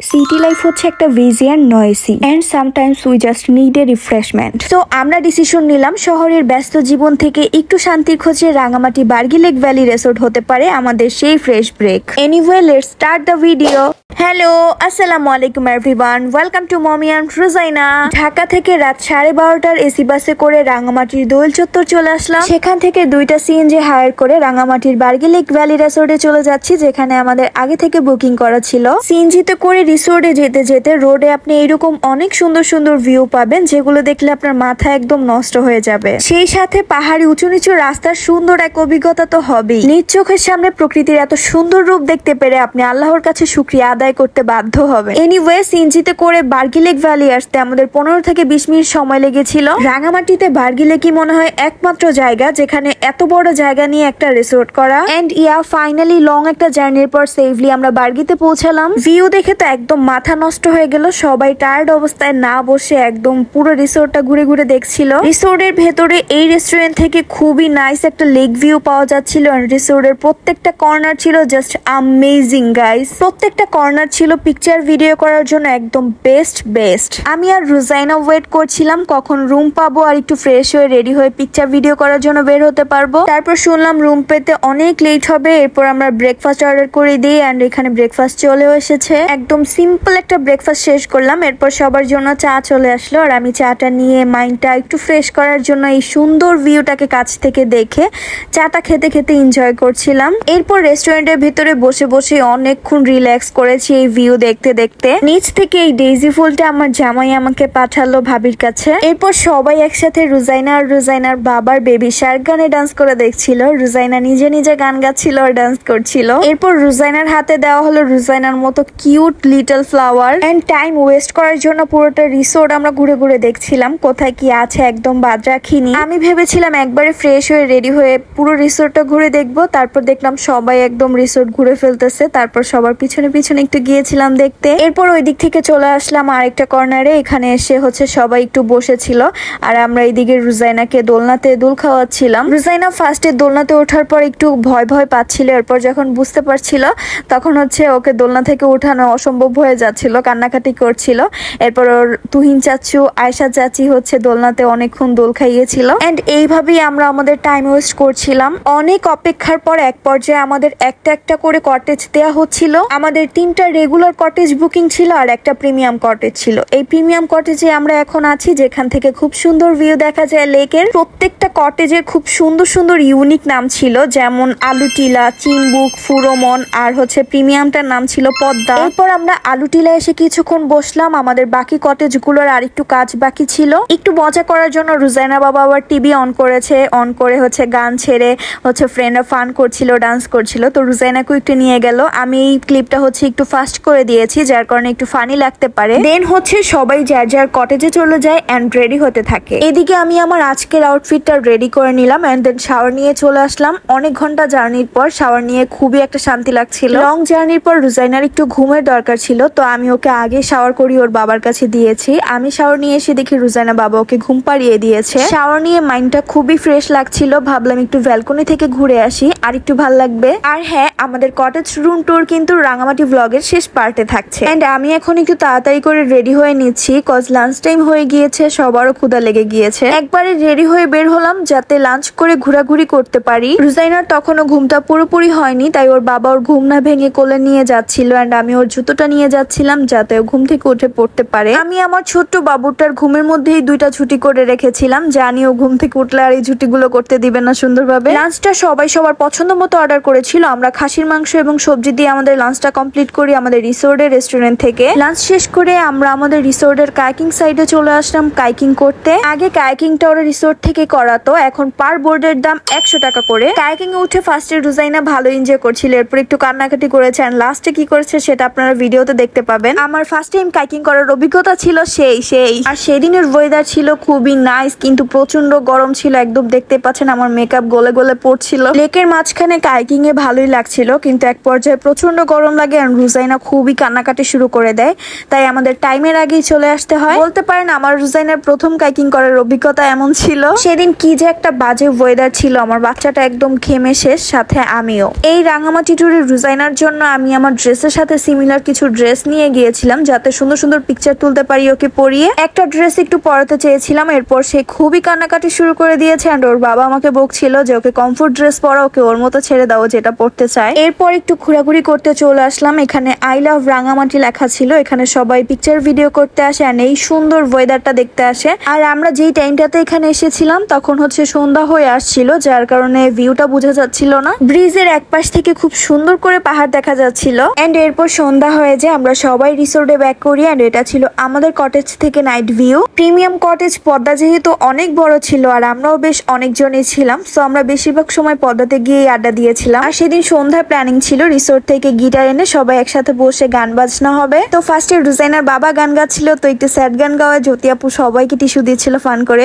City life হচ্ছে একটা busy and নয়েসি and sometimes we just need a refreshment. তো আমরা ডিসিশন নিলাম শহরের ব্যস্ত জীবন থেকে একটু শান্তির খোঁজে Rangamati Bargi lake valley resort হতে পারে আমাদের সেই fresh break. Anyway let's start the video. Hello, আসসালামু আলাইকুম everyone, welcome to Mommy and Rozaina. Dhaka থেকে রাত 12:30টার এসি বাসে করে রাঙামাটির দোয়েল চত্বর চলে আসলাম। সেখান থেকে দুইটা সিএনজি হায়ার করে রাঙামাটির বার্গি লেক ভ্যালি রিসোর্টে চলে যাচ্ছি, যেখানে আমাদের আগে থেকে বুকিং করা ছিল। সিএনজিতে করে রিসোর্টে যেতে যেতে রোডে আপনি এরকম অনেক সুন্দর সুন্দর ভিউ পাবেন, যেগুলো দেখলে আপনার মাথা একদম নষ্ট হয়ে যাবে। সেই সাথে পাহাড়ি উঁচু নিচু রাস্তার সুন্দর এক অভিজ্ঞতা তো হবেই। নিজ চোখের সামনে প্রকৃতির এত সুন্দর রূপ দেখতে পেরে আপনি আল্লাহর কাছে শুকরিয়া আদায় করতে বাধ্য হবে। এনিওয়ে সিএনজিতে করে বার্গি লেক ভ্যালি আসতে আমাদের 15 থেকে 20 মিনিট সময় লেগেছিল। রাঙামাটিতে বার্গি লেকই মনে হয় একমাত্র জায়গা যেখানে এত বড় জায়গা নিয়ে একটা রিসোর্ট করা। এন্ড ফাইনালি লং একটা জার্নির পর সেফলি আমরা বার্গিতে পৌঁছালাম। ভিউ দেখে তো একদম মাথা নষ্ট হয়ে গেল। সবাই টায়ার্ড অবস্থায় না বসে একদম পুরো রিসোর্টটা ঘুরে ঘুরে দেখছিল। রিসোর্টের ভেতরে এই রেস্টুরেন্ট থেকে খুবই নাইস একটা লেক ভিউ পাওয়া যাচ্ছিল। রিসোর্টের প্রত্যেকটা কর্নার ছিল জাস্ট অ্যামেজিং গাইস। প্রত্যেকটা কর্নার ছিল পিকচার ভিডিও করার জন্য একদম বেস্ট। আমি আর রোজাইনা ওয়েট করছিলাম কখন রুম পাবো আর একটু ফ্রেশ হয়ে রেডি হয়ে পিকচার ভিডিও করার জন্য বের হতে পারবো। তারপর শুনলাম রুম পেতে অনেক লেট হবে। এরপর আমরা ব্রেকফাস্ট অর্ডার করে দিই এন্ড এখানে ব্রেকফাস্ট চলেও এসেছে। একদম সিম্পল একটা ব্রেকফাস্ট শেষ করলাম। এরপর সবার জন্য চা চলে আসলো আর আমি চাটা নিয়ে মাইন্ডটা একটু ফ্রেশ করার জন্য এই সুন্দর ভিউটাকে কাছ থেকে দেখে চাটা খেতে খেতে এনজয় করছিলাম। এরপর রেস্টুরেন্টের ভিতরে বসে বসে অনেকক্ষণ রিল্যাক্স করেছি এই ভিউ দেখতে দেখতে। নিচ থেকে এই ডেইজি ফুলটা আমার জামাই আমাকে পাঠালো ভাবির কাছে। এরপর সবাই একসাথে রোজাইনা আর রোজাইনার বাবার বেবি শার্ক গানে ডান্স করে দেখছিল। রোজাইনা নিজে নিজে গান গাচ্ছিল আর ডান্স করছিল। এরপর রোজাইনার হাতে দেওয়া হলো রোজাইনার মতো cute little flower. And time waste করার জন্য পুরোটা রিসোর্ট আমরা ঘুরে ঘুরে দেখছিলাম, কোথায় কি আছে একদম বাদ রাখিনি। আমি ভেবেছিলাম একবারে ফ্রেশ হয়ে রেডি হয়ে পুরো রিসোর্টটা ঘুরে দেখবো। তারপর দেখলাম সবাই একদম রিসোর্ট ঘুরে ফেলতেছে। তারপর সবার পিছনে পিছনে একটু গিয়েছিলাম দেখতে। এরপর ওই দিক থেকে চলে আসলাম আরেকটা কর্নারে। এখানে এসে সবাই একটু বসেছিল আর আমরা এইদিকে রোজাইনাকে দোলনাতে দোল খাওয়াচ্ছিলাম। রোজাইনা ফার্স্টে দোলনাতে ওঠার পর একটু ভয় ভয় পাচ্ছিল। এরপর যখন বুঝতে পারছিল তখন ওকে দোলনা থেকে উঠানো অসম্ভব হয়ে যাচ্ছিল, কান্নাকাটি করছিল। এরপর ওর তুহিন চাচু আয়েশা চাচি দোলনাতে অনেকক্ষণ দোল খাইয়েছিল। এন্ড এইভাবেই আমরা আমাদের টাইম ওয়েস্ট করছিলাম। অনেক অপেক্ষার পর এক পর্যায়ে আমাদের একটা একটা করে কটেজ দেয়া হচ্ছিল। আমাদের 3টা রেগুলার কটেজ বুকিং ছিল আর একটা প্রিমিয়াম কটেজ ছিল। এই প্রিমিয়াম কটেজে আমরা এখন আছি, যেখান থেকে খুব সুন্দর ভিউ দেখা যায় লেকের। প্রত্যেকটা কটেজের খুব সুন্দর সুন্দর ইউনিক নাম ছিল, যেমন আলুটিলা, চিম্বুক, ফুরোমন আর প্রিমিয়ামটার নাম ছিল পদ্মা। এরপর আমরা আলুটিলা এসে কিছুক্ষণ বসলাম। আমাদের বাকি কটেজগুলোর আর একটু কাজ বাকি ছিল। একটু মজা করার জন্য রোজাইনা বাবা আবার টিভি অন করেছে। অন করে গান ছেড়ে ফ্রেন্ডরা ফান করছিল, ডান্স করছিল। তো রোজাইনাকে একটু নিয়ে গেল। আমি এই ক্লিপটা একটু ফাস্ট করে দিয়েছি, যার কারণে একটু ফানি লাগতে পারে। দেন সবাই যার যার কটেজে চলে যায় এন্ড রেডি হতে থাকে। এদিকে আমি আমার আজকের আউটফিটটা রেডি করে নিলাম এন্ড দেন শাওয়ার নিয়ে চলে আসলাম। অনেক ঘন্টা জার্নির পর শাওয়ার নিয়ে খুবই একটা শান্তি লাগছিল। লং জার্নির পর রোজাইনার একটু ঘুমের দরকার ছিল, তো আমি ওকে আগে শাওয়ার করি ওর বাবার কাছে দিয়েছি। আমি শাওয়ার নিয়ে এসে দেখি রোজাইনা বাবা ওকে ঘুম পাড়িয়ে দিয়েছে। শাওয়ার নিয়ে মাইন্ডটা খুবই ফ্রেশ লাগছিল। ভাবলাম একটু ব্যালকনি থেকে ঘুরে আসি, আর একটু ভালো লাগবে। আর হ্যাঁ, আমাদের কটেজ রুম ট্যুর কিন্তু রাঙামাটি ব্লগের শেষ পার্টে থাকছে। এন্ড আমি এখন একটু তাড়াতাড়ি করে রেডি হয়ে নিচ্ছি, কজ লাঞ্চ টাইম হয়ে গিয়েছে, সবারও ক্ষুধা লেগে গিয়েছে। একবারে রেডি হয়ে বের হলাম যাতে লাঞ্চ করে ঘোরাঘুরি করতে পারি। রোজাইনার তখনও ঘুমটা পুরোপুরি হয়নি, তাই ওর বাবা ওর ঘুম না ভেঙে কোলে নিয়ে যাচ্ছিল এন্ড আমি ওর জুতোটা নিয়ে যাচ্ছিলাম যাতে ও ঘুম থেকে উঠে পড়তে পারে। আমি আমার ছোট্ট বাবুটার ঘুমের মধ্যেই 2টা ছুটি করে রেখেছিলাম, জানি ও ঘুম থেকে উঠলে আর এই ছুটিগুলো করতে দিবে না সুন্দরভাবে। লাঞ্চটা সবাই সবার পছন্দ মতো অর্ডার করেছিল। আমরা খাসির মাংস এবং সবজি দিয়ে আমাদের লাঞ্চটা কমপ্লিট করি আমাদের রিসোর্টের রেস্টুরেন্ট থেকে। লাঞ্চ শেষ করে আমরা আমাদের রিসোর্টের কাইকিং সাইডে চলে আসলাম কাইকিং করতে। আগে কাইকিংটা ওরা রিসোর্ট থেকে করাতো, এখন পার বোর্ডের দাম 100 টাকা করে। কাইকিং এ উঠে ফার্স্টে রোজাইনা ভালো এনজয় করছিল, এরপর একটু কান্নাকাটি করেছে আর লাস্টে কি করেছে সেটা আপনারা ভিডিওতে দেখতে পাবেন। আমার ফার্স্ট টাইম কাইকিং করার অভিজ্ঞতা ছিল সেই আর সেদিনের ওয়েদার ছিল খুবই নাইস, কিন্তু প্রচন্ড গরম ছিল। একদম দেখতে পাচ্ছেন আমার মেকআপ গলে গলে পড়ছিল। লেকের মাঝখানে কাইকিং এ ভালোই লাগছিল, কিন্তু এক পর্যায়ে প্রচন্ড গরম লাগে আর রোজাইনা খুবই কান্নাকাটি শুরু করে দেয়। তাই আমাদের টাইমের আগেই চলে আসতে হয়। বলতে পারেন আমার রোজাইনার প্রথম কাইকিং করার অভিজ্ঞতা এমন ছিল। সেদিন কি যে একটা বাজে ওয়েদার ছিল, আমার বাচ্চাটা একদম ঘেমে শেষ, সাথে আমিও। এই রাঙামাটি ট্যুরে রোজাইনার জন্য আমি আমার ড্রেসের সাথে সিমিলার কিছু কিছু ড্রেস নিয়ে গিয়েছিলাম যাতে সুন্দর সুন্দর পিকচার তুলতে পারি ওকে পরিয়ে। একটা ড্রেস একটু পরাতে চেয়েছিলাম, এরপর সে খুবই কান্নাকাটি শুরু করে দিয়েছে। এন্ড ওর বাবা আমাকে বকছিল যে ওকে কমফোর্ট ড্রেস পরা, ওকে ওর মতো ছেড়ে দাও যেটা পড়তে চায়। এরপর একটু ঘোরাঘুরি করতে চলে আসলাম। এখানে আই লাভ রাঙামাটি লেখা ছিল, এখানে সবাই পিকচার ভিডিও করতে আসে এন্ড এই সুন্দর ওয়েদারটা দেখতে আসে। আর আমরা যেই টাইমটাতে এখানে এসেছিলাম তখন হচ্ছে সন্ধ্যা হয়ে আসছিল, যার কারণে ভিউটা বোঝা যাচ্ছিল না। ব্রিজের এক পাশ থেকে খুব সুন্দর করে পাহাড় দেখা যাচ্ছিল। এন্ড এরপর সন্ধ্যা হয়ে যায়, আমরা সবাই রিসোর্টে ব্যাক করি। এন্ড এটা ছিল আমাদের কটেজ থেকে night view. Premium cottage Padma যেহেতু অনেক বড় ছিল আর আমরাও বেশ অনেকজনই ছিলাম, সো আমরা বেশিরভাগ সময় পদ্মাতে গিয়ে আড্ডা দিয়েছিলাম। আর সেদিন সন্ধ্যায় প্ল্যানিং ছিল রিসোর্ট থেকে গিটার এনে সবাই একসাথে বসে গান বাজনা হবে। তো ফার্স্টে রুজাইনার বাবা গান গাচ্ছিল, তো একটু স্যাড গান গাওয়ায় জ্যোতি আপু সবাইকে টিস্যু দিচ্ছিল ফান করে।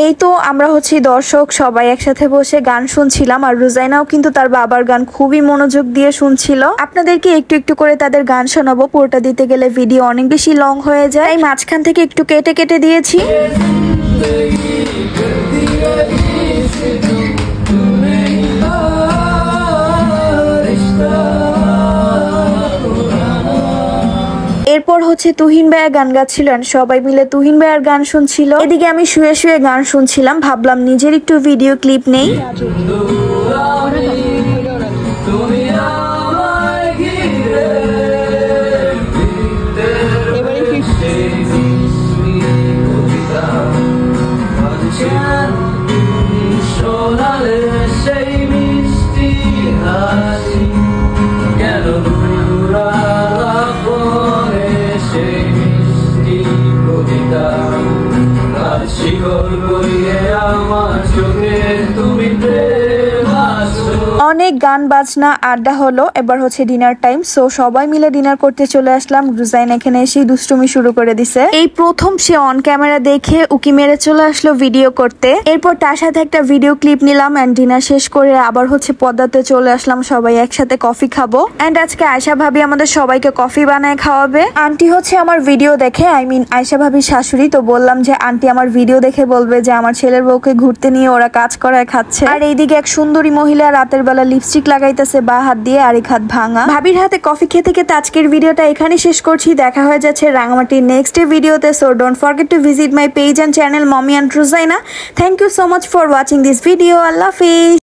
এই তো আমরা হচ্ছে দর্শক সবাই একসাথে বসে গান শুনছিলাম, আর রুজাইনাও কিন্তু তার বাবার গান খুবই মনোযোগ দিয়ে শুনছিল। আপনাদেরকে একটু একটু করে তাদের গান শোনাবো, পুরোটা দিতে গেলে ভিডিও অনেক বেশি লং হয়ে যায়, এই মাঝখান থেকে একটু কেটে কেটে দিয়েছি। এরপর হচ্ছে তুহিন ভাইয়া গান গাচ্ছিলেন, সবাই মিলে তুহিন ভাইয়ার গান শুনছিল। এদিকে আমি শুয়ে শুয়ে গান শুনছিলাম, ভাবলাম নিজের একটু ভিডিও ক্লিপ নেই। অনেক গান বাজনা আড্ডা হলো, এবার হচ্ছে ডিনার টাইম। সো সবাই মিলে ডিনার করতে চলে আসলাম। রুজাইন এখানে এসে দুষ্টুমি শুরু করে দিছে। এই প্রথম সে অন ক্যামেরা দেখে উকি মেরে চলে আসলো ভিডিও করতে। এরপর তার সাথে একটা ভিডিও ক্লিপ নিলাম এন্ড ডিনার শেষ করে আবার হচ্ছে পদ্মাতে চলে আসলাম, সবাই একসাথে কফি খাবো। এন্ড আজকে আয়শা ভাবি আমাদের সবাইকে কফি বানায় খাওয়াবে। আন্টি হচ্ছে আমার ভিডিও দেখে, আই মিন আয়শা ভাবির শাশুড়ি, তো বললাম যে আন্টি আমার ভিডিও দেখে বলবে যে আমার ছেলের বউকে ঘুরতে নিয়ে ওরা কাজ করায় খাচ্ছে। আর এইদিকে এক সুন্দরী মহিলা রাতের বেলা লিপস্টিক লাগাইতেছে বা হাত দিয়ে, আর এক হাত ভাঙা। ভাবির হাতে কফি খেতে খেতে আজকের ভিডিওটা এখানে শেষ করছি। দেখা হয়ে যাচ্ছে রাঙামাটির নেক্সট ভিডিওতে। So don't forget to visit my page and channel Mommy and Rujaina. Thank you so much for watching this video. আল্লাহ হাফেজ।